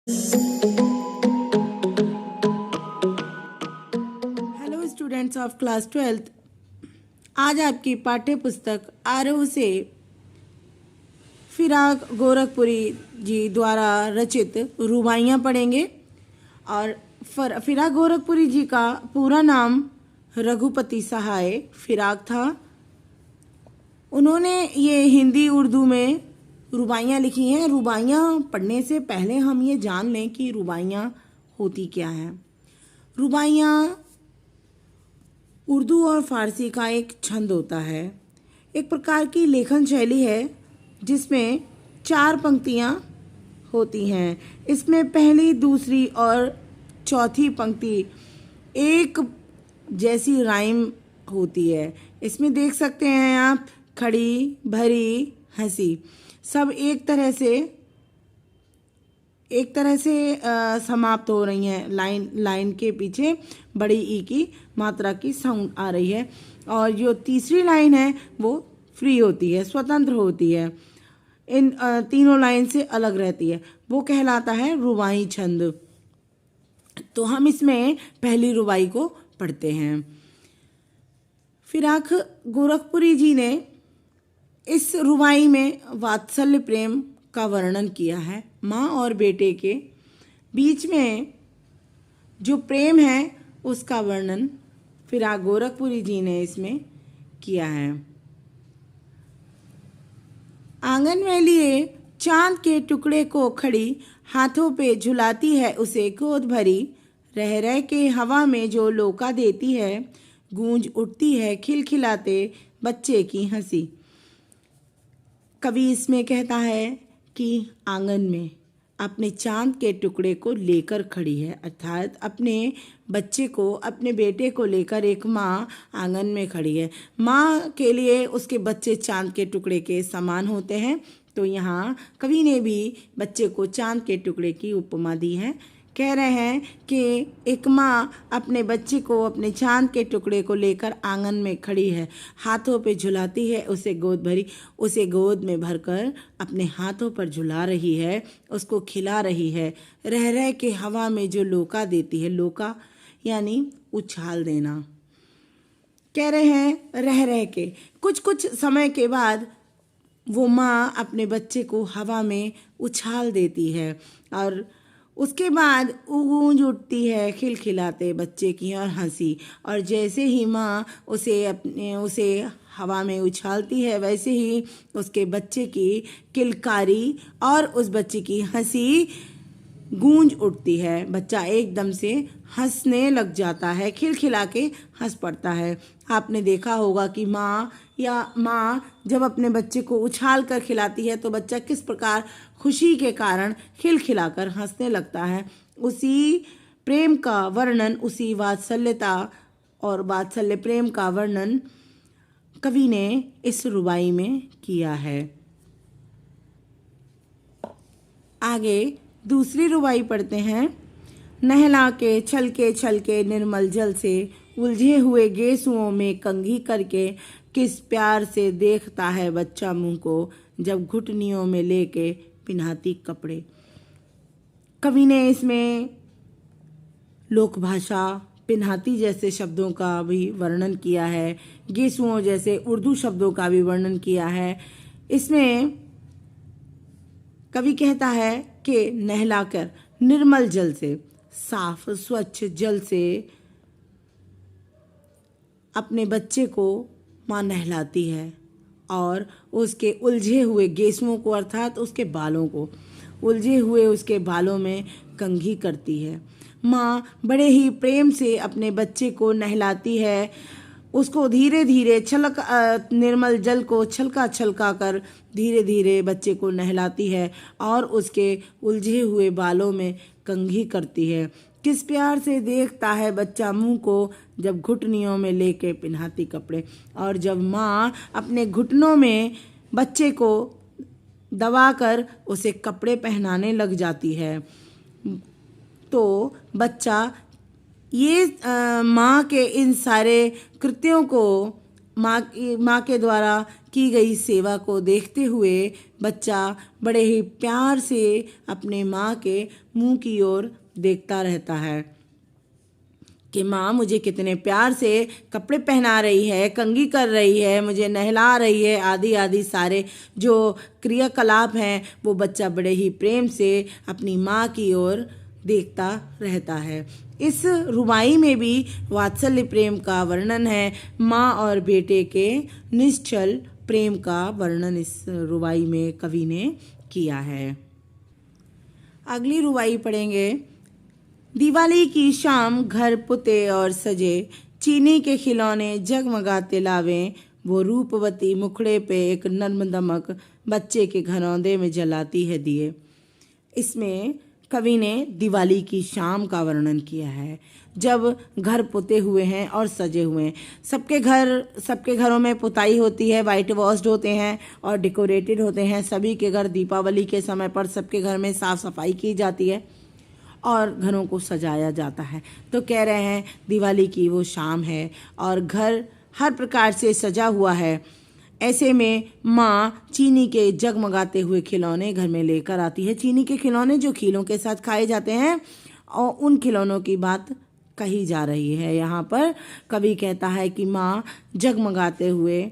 Hello students of class 12th। आज आपकी पाठ्य पुस्तक आरव से फिराक गोरखपुरी जी द्वारा रचित रुबाइयाँ पढ़ेंगे। और फिराक गोरखपुरी जी का पूरा नाम रघुपति सहाय फिराक था। उन्होंने ये हिंदी उर्दू में रुबाइयाँ लिखी हैं। रुबाइयाँ पढ़ने से पहले हम ये जान लें कि रुबाइयाँ होती क्या हैं। रुबाइयाँ उर्दू और फारसी का एक छंद होता है, एक प्रकार की लेखन शैली है जिसमें 4 पंक्तियाँ होती हैं। इसमें पहली, दूसरी और चौथी पंक्ति एक जैसी राइम होती है। इसमें देख सकते हैं आप, खड़ी, भरी, हंसी, सब एक तरह से समाप्त हो रही हैं। लाइन के पीछे बड़ी ई की मात्रा की साउंड आ रही है। और जो तीसरी लाइन है वो फ्री होती है, स्वतंत्र होती है, इन तीनों लाइन से अलग रहती है। वो कहलाता है रुबाई छंद। तो हम इसमें पहली रुबाई को पढ़ते हैं। फिराक गोरखपुरी जी ने इस रुबाई में वात्सल्य प्रेम का वर्णन किया है। माँ और बेटे के बीच में जो प्रेम है उसका वर्णन फिराक गोरखपुरी जी ने इसमें किया है। आंगन में लिए चांद के टुकड़े को खड़ी, हाथों पे झुलाती है उसे गोद भरी, रह रह के हवा में जो लोका देती है, गूंज उठती है खिलखिलाते बच्चे की हंसी। कवि इसमें कहता है कि आंगन में अपने चांद के टुकड़े को लेकर खड़ी है, अर्थात अपने बच्चे को, अपने बेटे को लेकर एक माँ आंगन में खड़ी है। माँ के लिए उसके बच्चे चांद के टुकड़े के समान होते हैं। तो यहाँ कवि ने भी बच्चे को चांद के टुकड़े की उपमा दी है। कह रहे हैं कि एक माँ अपने बच्चे को, अपने चांद के टुकड़े को लेकर आंगन में खड़ी है, हाथों पे झुलाती है उसे गोद में भरकर अपने हाथों पर झुला रही है, उसको खिला रही है। रह रह के हवा में जो लोका देती है, लोका यानी उछाल देना। कह रहे हैं रह रह के, कुछ समय के बाद वो माँ अपने बच्चे को हवा में उछाल देती है और उसके बाद गूंज उठती है खिलखिलाते बच्चे की और हंसी। और जैसे ही माँ उसे हवा में उछालती है, वैसे ही उसके बच्चे की किलकारी और उस बच्चे की हंसी गूंज उठती है। बच्चा एकदम से हंसने लग जाता है, खिलखिला के हंस पड़ता है। आपने देखा होगा कि माँ जब अपने बच्चे को उछाल कर खिलाती है तो बच्चा किस प्रकार खुशी के कारण खिलखिलाकर हंसने लगता है। उसी प्रेम का वर्णन, उसी वात्सल्यता और वात्सल्य प्रेम का वर्णन कवि ने इस रुबाई में किया है। आगे दूसरी रुबाई पढ़ते हैं। नहला के छलके निर्मल जल से, उलझे हुए गेसुओं में कंघी करके, किस प्यार से देखता है बच्चा मुंह को, जब घुटनियों में लेके पिन्हाती कपड़े। कवि ने इसमें लोक भाषा पिन्हाती जैसे शब्दों का भी वर्णन किया है, गेसुओं जैसे उर्दू शब्दों का भी वर्णन किया है। इसमें कवि कहता है कि नहलाकर, निर्मल जल से, साफ स्वच्छ जल से अपने बच्चे को माँ नहलाती है और उसके उलझे हुए गेसुओं को, अर्थात उसके बालों को, उलझे हुए उसके बालों में कंघी करती है। माँ बड़े ही प्रेम से अपने बच्चे को नहलाती है, उसको धीरे धीरे निर्मल जल को छलका कर धीरे धीरे बच्चे को नहलाती है और उसके उलझे हुए बालों में कंघी करती है। किस प्यार से देखता है बच्चा मुंह को, जब घुटनियों में लेके पिन्हाती कपड़े। और जब माँ अपने घुटनों में बच्चे को दबाकर उसे कपड़े पहनाने लग जाती है तो बच्चा ये माँ के इन सारे कृत्यों को माँ के द्वारा की गई सेवा को देखते हुए बच्चा बड़े ही प्यार से अपने माँ के मुंह की ओर देखता रहता है कि माँ मुझे कितने प्यार से कपड़े पहना रही है, कंघी कर रही है, मुझे नहला रही है, आदि आदि सारे जो क्रियाकलाप हैं वो बच्चा बड़े ही प्रेम से अपनी माँ की ओर देखता रहता है। इस रुबाई में भी वात्सल्य प्रेम का वर्णन है। माँ और बेटे के निश्चल प्रेम का वर्णन इस रुबाई में कवि ने किया है। अगली रुबाई पढ़ेंगे। दिवाली की शाम घर पुते और सजे, चीनी के खिलौने जगमगाते लावें, वो रूपवती मुखड़े पे एक नर्म दमक, बच्चे के घरौंदे में जलाती है दिए। इसमें कवि ने दिवाली की शाम का वर्णन किया है, जब घर पुते हुए हैं और सजे हुए हैं। सबके घरों में पुताई होती है, वाइट वॉश्ड होते हैं और डेकोरेटेड होते हैं। सभी के घर दीपावली के समय पर सबके घर में साफ सफाई की जाती है और घरों को सजाया जाता है। तो कह रहे हैं दिवाली की वो शाम है और घर हर प्रकार से सजा हुआ है। ऐसे में माँ चीनी के जगमगाते हुए खिलौने घर में लेकर आती है। चीनी के खिलौने जो खीलों के साथ खाए जाते हैं और उन खिलौनों की बात कही जा रही है। यहाँ पर कवि कहता है कि माँ जगमगाते हुए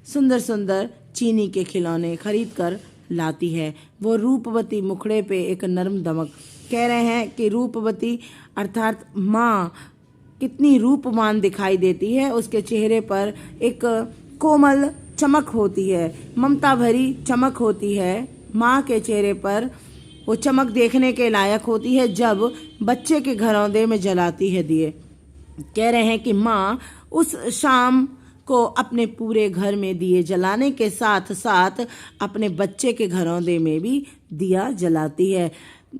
सुंदर सुंदर चीनी के खिलौने खरीद कर लाती है। वो रूपवती मुखड़े पे एक नरम दमक, कह रहे हैं कि रूपवती अर्थात माँ कितनी रूपवान दिखाई देती है। उसके चेहरे पर एक कोमल चमक होती है, ममता भरी चमक होती है। माँ के चेहरे पर वो चमक देखने के लायक होती है जब बच्चे के घरौंदे में जलाती है दिए। कह रहे हैं कि माँ उस शाम को अपने पूरे घर में दिए जलाने के साथ साथ अपने बच्चे के घरौंदे में भी दिया जलाती है।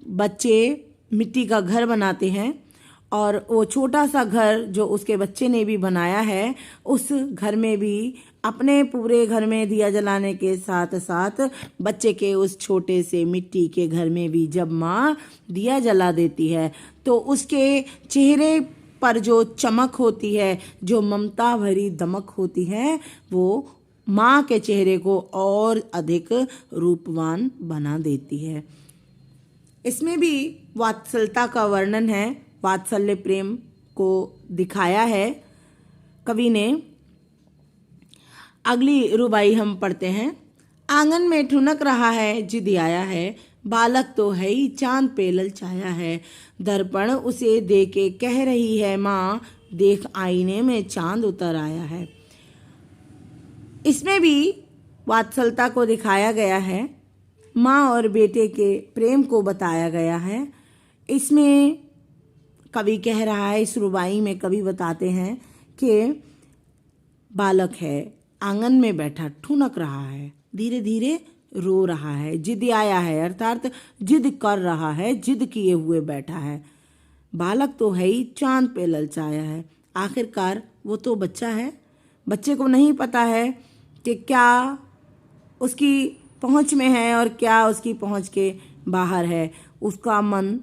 बच्चे मिट्टी का घर बनाते हैं और वो छोटा सा घर जो उसके बच्चे ने भी बनाया है, उस घर में भी अपने पूरे घर में दिया जलाने के साथ साथ बच्चे के उस छोटे से मिट्टी के घर में भी जब माँ दिया जला देती है तो उसके चेहरे पर जो चमक होती है, जो ममता भरी दमक होती है, वो माँ के चेहरे को और अधिक रूपवान बना देती है। इसमें भी वात्सल्यता का वर्णन है, वात्सल्य प्रेम को दिखाया है कवि ने। अगली रुबाई हम पढ़ते हैं। आंगन में ठुनक रहा है जिद आया है, बालक तो है ही चांद पे ललचाया है, दर्पण उसे दे के कह रही है माँ, देख आईने में चांद उतर आया है। इसमें भी वात्सल्यता को दिखाया गया है, माँ और बेटे के प्रेम को बताया गया है। इसमें कवि कह रहा है, इस रुबाई में कवि बताते हैं कि बालक है, आंगन में बैठा ठुनक रहा है, धीरे धीरे रो रहा है, जिद आया है अर्थात जिद कर रहा है, जिद किए हुए बैठा है। बालक तो है ही चांद पे ललचाया है। आखिरकार वो तो बच्चा है, बच्चे को नहीं पता है कि क्या उसकी पहुंच में है और क्या उसकी पहुंच के बाहर है। उसका मन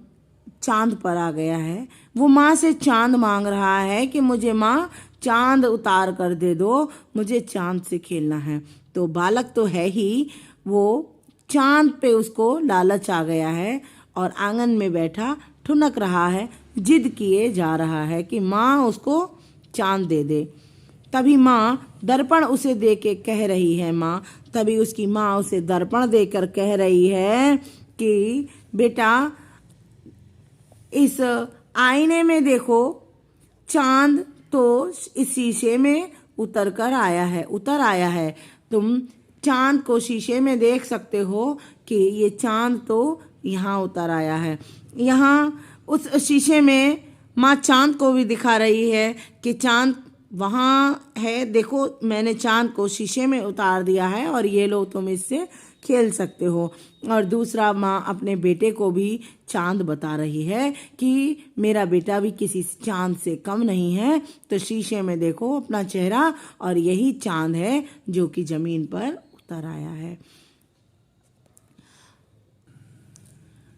चांद पर आ गया है। वो माँ से चांद मांग रहा है कि मुझे माँ चांद उतार कर दे दो, मुझे चांद से खेलना है। तो बालक तो है ही, वो चांद पे उसको लालच आ गया है और आंगन में बैठा ठुनक रहा है, जिद किए जा रहा है कि माँ उसको चांद दे दे। तभी माँ दर्पण उसे दे के कह रही है, तभी उसकी माँ उसे दर्पण देकर कह रही है कि बेटा इस आईने में देखो, चांद तो इस शीशे में उतर आया है। तुम चांद को शीशे में देख सकते हो कि ये चांद तो यहाँ उतर आया है। यहाँ उस शीशे में माँ चांद को भी दिखा रही है कि चांद वहाँ है, देखो मैंने चांद को शीशे में उतार दिया है और ये लो तुम इससे खेल सकते हो। और दूसरा माँ अपने बेटे को भी चांद बता रही है कि मेरा बेटा भी किसी चांद से कम नहीं है, तो शीशे में देखो अपना चेहरा और यही चांद है जो कि जमीन पर उतर आया है।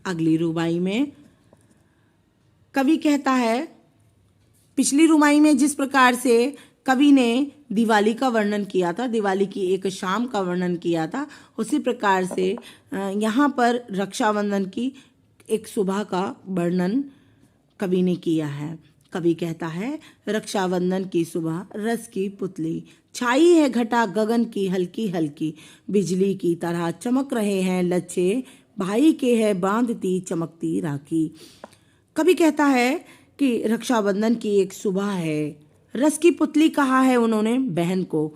अगली रुबाई में कवि कहता है, पिछली रुबाई में जिस प्रकार से कवि ने दिवाली का वर्णन किया था, दिवाली की एक शाम का वर्णन किया था। उसी प्रकार से यहाँ पर रक्षाबंधन की एक सुबह का वर्णन कवि ने किया है। कवि कहता है, रक्षाबंधन की सुबह रस की पुतली, छाई है घटा गगन की हल्की हल्की, बिजली की तरह चमक रहे हैं लच्छे, भाई के है बांधती चमकती राखी। कवि कहता है कि रक्षाबंधन की एक सुबह है। रस की पुतली कहा है उन्होंने बहन को।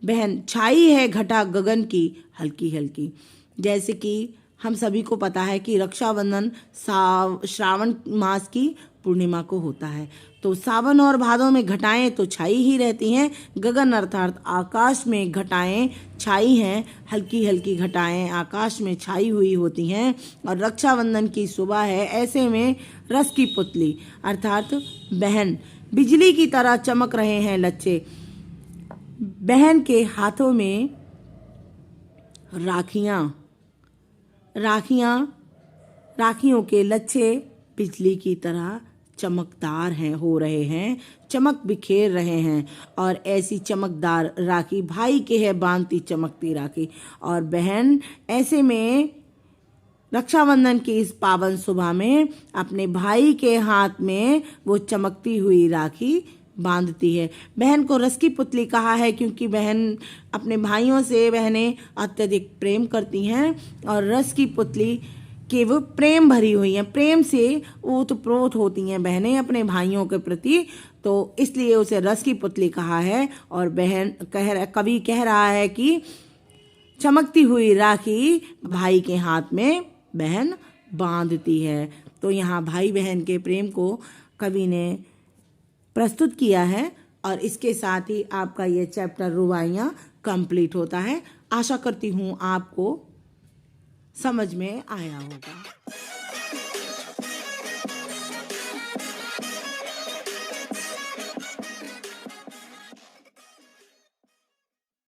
बहन, छाई है घटा गगन की हल्की हल्की। जैसे कि हम सभी को पता है कि रक्षाबंधन श्रावण मास की पूर्णिमा को होता है। तो सावन और भादों में घटाएं तो छाई ही रहती हैं। गगन अर्थात आकाश में घटाएं छाई हैं, हल्की हल्की घटाएं आकाश में छाई हुई होती हैं। और रक्षाबंधन की सुबह है, ऐसे में रस की पुतली अर्थात बहन बिजली की तरह चमक रहे हैं लच्छे। बहन के हाथों में राखियों के लच्छे बिजली की तरह चमकदार हो रहे हैं, चमक बिखेर रहे हैं। और ऐसी चमकदार राखी भाई के है बांधती चमकती राखी। और बहन ऐसे में रक्षाबंधन की इस पावन सुबह में अपने भाई के हाथ में वो चमकती हुई राखी बांधती है। बहन को रस की पुतली कहा है क्योंकि बहन अपने भाइयों से बहनें अत्यधिक प्रेम करती हैं और रस की पुतली कि वो प्रेम भरी हुई हैं, प्रेम से ओतप्रोत होती हैं बहनें अपने भाइयों के प्रति, तो इसलिए उसे रस की पुतली कहा है। और कवि कह रहा है कि चमकती हुई राखी भाई के हाथ में बहन बांधती है। तो यहाँ भाई बहन के प्रेम को कवि ने प्रस्तुत किया है। और इसके साथ ही आपका ये चैप्टर रुबाइयाँ कंप्लीट होता है। आशा करती हूँ आपको समझ में आया होगा।